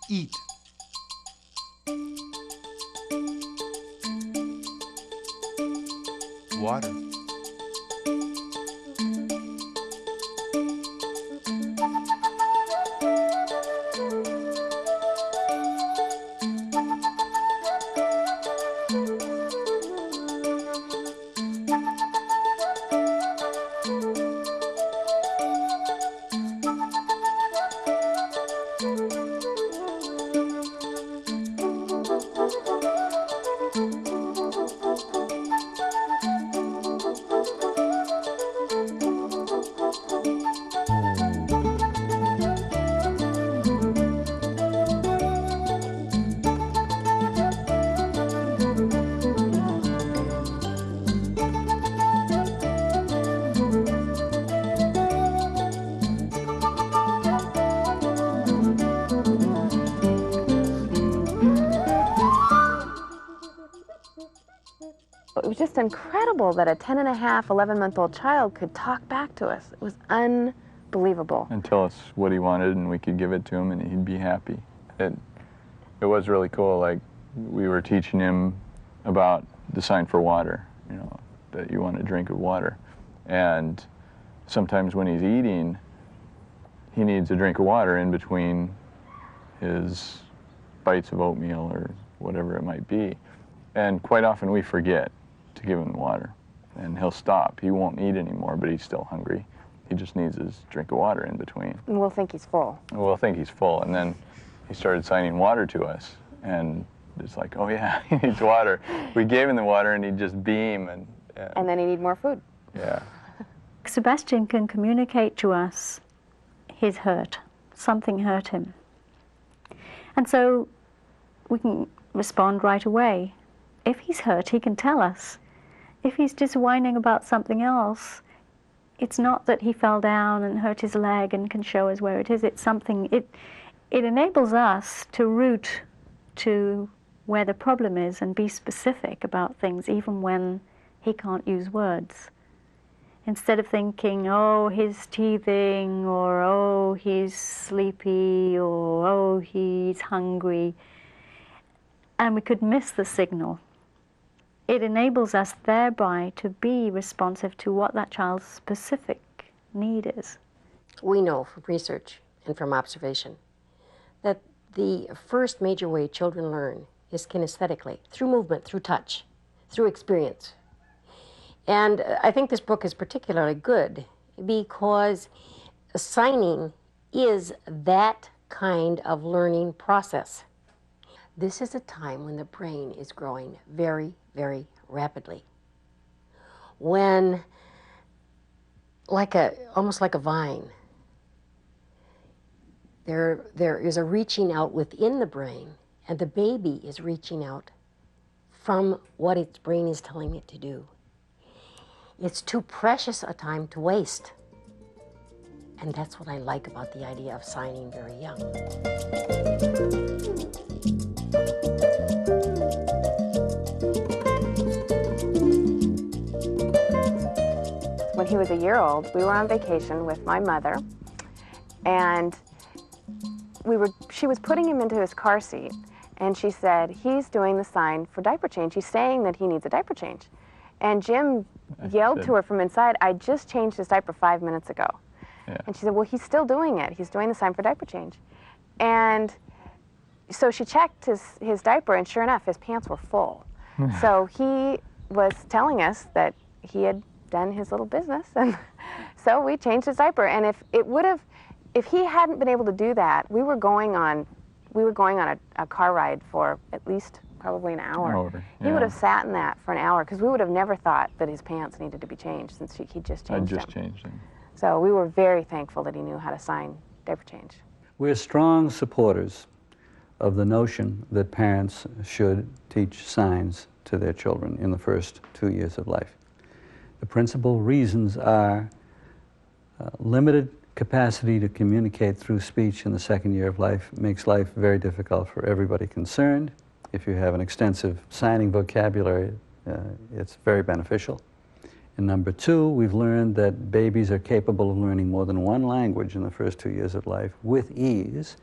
Eat. Water. It was just incredible that a 10 and a half, 11-month-old child could talk back to us. It was unbelievable. And tell us what he wanted, and we could give it to him, and he'd be happy. It was really cool. Like, we were teaching him about the sign for water, you know, that you want a drink of water. And sometimes when he's eating, he needs a drink of water in between his bites of oatmeal or whatever it might be. And quite often we forget to give him water, and he'll stop. He won't eat anymore, but he's still hungry. He just needs his drink of water in between. And we'll think he's full. We'll think he's full, and then he started signing water to us, and it's like, oh yeah, he needs water. We gave him the water, and he'd just beam, and then he'd need more food. Yeah. Sebastian can communicate to us he's hurt. Something hurt him. And so we can respond right away. If he's hurt, he can tell us. If he's just whining about something else, it's not that he fell down and hurt his leg and can show us where it is. It's something, it enables us to root to where the problem is and be specific about things, even when he can't use words. Instead of thinking, oh, he's teething, or oh, he's sleepy, or oh, he's hungry, and we could miss the signal. It enables us thereby to be responsive to what that child's specific need is. We know from research and from observation that the first major way children learn is kinesthetically, through movement, through touch, through experience. And I think this book is particularly good because signing is that kind of learning process. This is a time when the brain is growing very, very rapidly. When, almost like a vine, there is a reaching out within the brain, and the baby is reaching out from what its brain is telling it to do. It's too precious a time to waste. And that's what I like about the idea of signing very young. When he was a year old, we were on vacation with my mother, and she was putting him into his car seat, and she said, he's doing the sign for diaper change. He's saying that he needs a diaper change. And Jim yelled to her from inside, I just changed his diaper 5 minutes ago. Yeah. And she said, well, he's still doing it. He's doing the sign for diaper change. And so she checked his diaper, and sure enough, his pants were full. So he was telling us that he had done his little business, and so we changed his diaper. And if he hadn't been able to do that, we were going on a car ride for at least probably an hour. He would have sat in that for an hour, because we would have never thought that his pants needed to be changed, since he just changed them. Changed them. So we were very thankful that he knew how to sign diaper change. We're strong supporters of the notion that parents should teach signs to their children in the first 2 years of life. The principal reasons are limited capacity to communicate through speech in the second year of life makes life very difficult for everybody concerned. If you have an extensive signing vocabulary, it's very beneficial. And number two, we've learned that babies are capable of learning more than one language in the first 2 years of life with ease,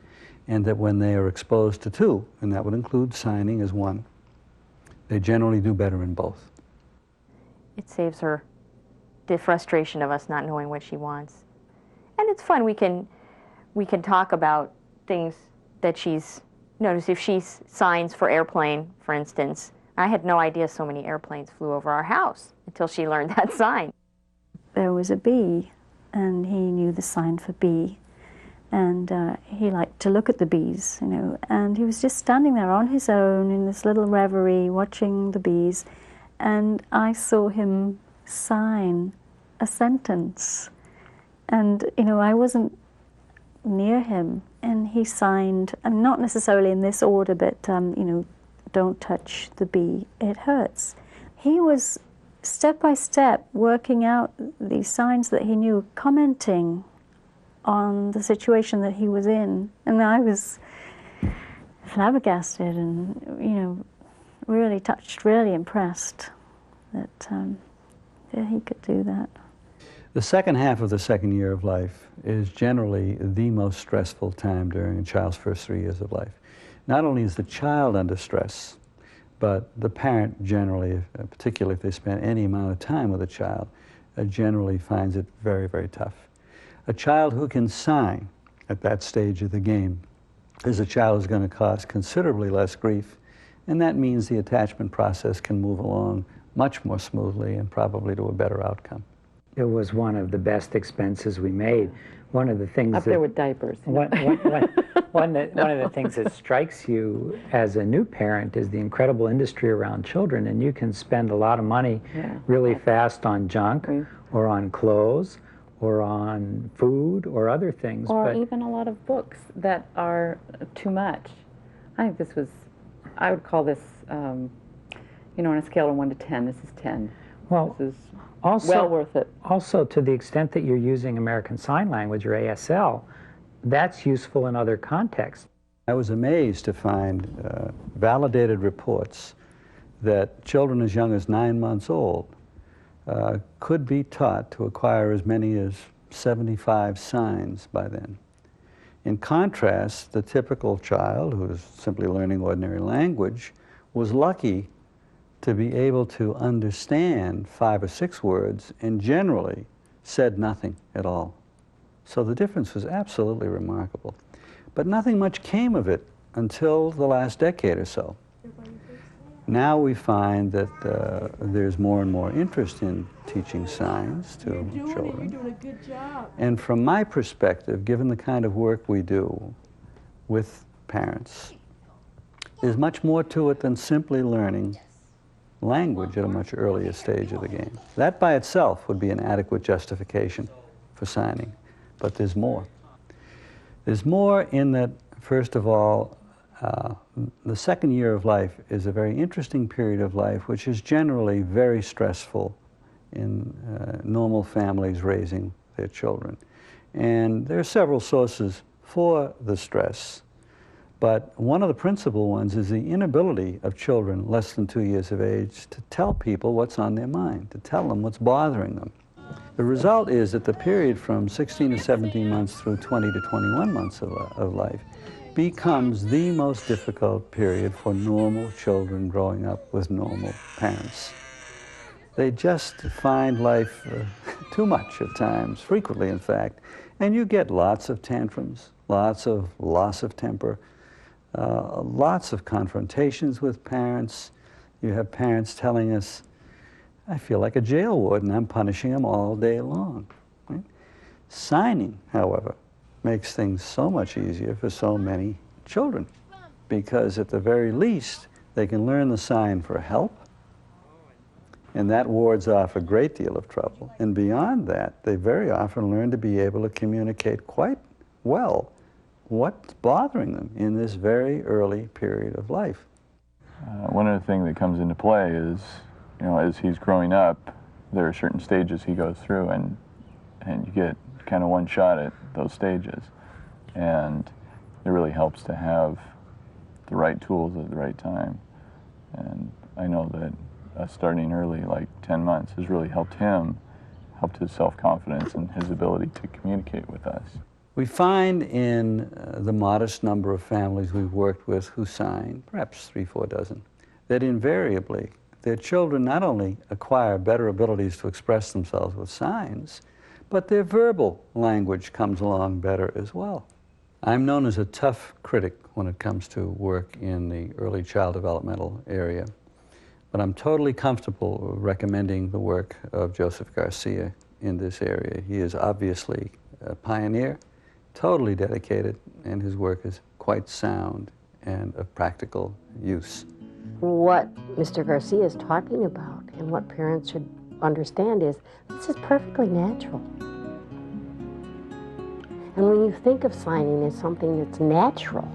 and that when they are exposed to two, and that would include signing as one, they generally do better in both. It saves her the frustration of us not knowing what she wants. And it's fun. We can talk about things that she's noticed. If she signs for airplane, for instance, I had no idea so many airplanes flew over our house until she learned that sign. There was a bee, and he knew the sign for bee. And he liked to look at the bees, you know, and he was just standing there on his own in this little reverie, watching the bees, and I saw him sign a sentence. And, you know, I wasn't near him, and he signed, and not necessarily in this order, but, you know, don't touch the bee, it hurts. He was step by step working out these signs that he knew, commenting on the situation that he was in. And I was flabbergasted and, you know, really touched, really impressed that he could do that. The second half of the second year of life is generally the most stressful time during a child's first 3 years of life. Not only is the child under stress, but the parent generally, particularly if they spend any amount of time with a child, generally finds it very, very tough. A child who can sign at that stage of the game is a child who's going to cause considerably less grief, and that means the attachment process can move along much more smoothly and probably to a better outcome. It was one of the best expenses we made. One of the things up there with diapers. One of the things that strikes you as a new parent is the incredible industry around children, and you can spend a lot of money really fast on junk or on clothes or on food or other things. Or even a lot of books that are too much. I think this was, I would call this, you know, on a scale of 1 to 10, this is 10. Well, this is also, well worth it. Also, to the extent that you're using American Sign Language or ASL, that's useful in other contexts. I was amazed to find validated reports that children as young as 9 months old could be taught to acquire as many as 75 signs by then. In contrast, the typical child who is simply learning ordinary language was lucky to be able to understand 5 or 6 words and generally said nothing at all. So the difference was absolutely remarkable. But nothing much came of it until the last decade or so. Now we find that there's more and more interest in teaching signs to children. You're doing a good job. And from my perspective, given the kind of work we do with parents, there's much more to it than simply learning language at a much earlier stage of the game. That by itself would be an adequate justification for signing, but there's more. There's more in that, first of all, the second year of life is a very interesting period of life, which is generally very stressful in normal families raising their children. And there are several sources for the stress, but one of the principal ones is the inability of children less than 2 years of age to tell people what's on their mind, to tell them what's bothering them. The result is that the period from 16 to 17 months through 20 to 21 months of life becomes the most difficult period for normal children growing up with normal parents. They just find life too much at times, frequently in fact, and you get lots of tantrums, lots of loss of temper, lots of confrontations with parents. You have parents telling us, I feel like a jail warden, I'm punishing them all day long. Right? Signing, however, makes things so much easier for so many children, because at the very least, they can learn the sign for help, and that wards off a great deal of trouble. And beyond that, they very often learn to be able to communicate quite well what's bothering them in this very early period of life. One other thing that comes into play is, you know, as he's growing up, there are certain stages he goes through, and you get kind of one shot at those stages. And it really helps to have the right tools at the right time. And I know that us starting early, like 10 months, has really helped him, helped his self-confidence and his ability to communicate with us. We find in the modest number of families we've worked with who sign, perhaps 3, 4 dozen, that invariably their children not only acquire better abilities to express themselves with signs, but their verbal language comes along better as well. I'm known as a tough critic when it comes to work in the early child developmental area, but I'm totally comfortable recommending the work of Joseph Garcia in this area. He is obviously a pioneer, totally dedicated, and his work is quite sound and of practical use. What Mr. Garcia is talking about and what parents should understand is this is perfectly natural. And when you think of signing as something that's natural,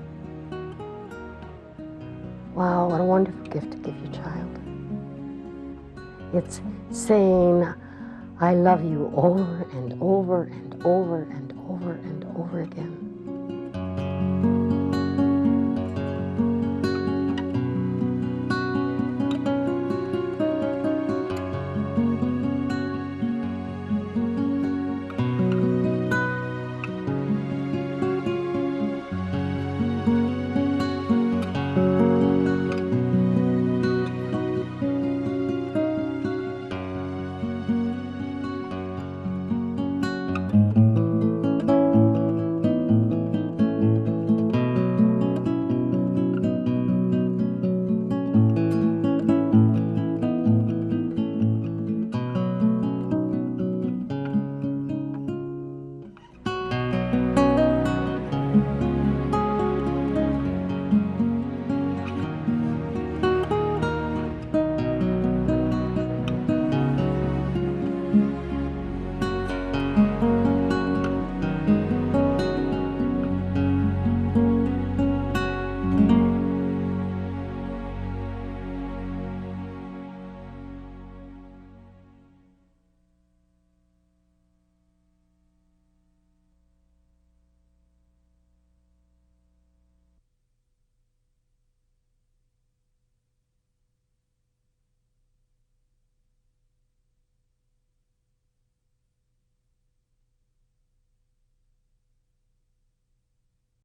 wow, what a wonderful gift to give your child. It's saying, I love you over and over and over and over and over again.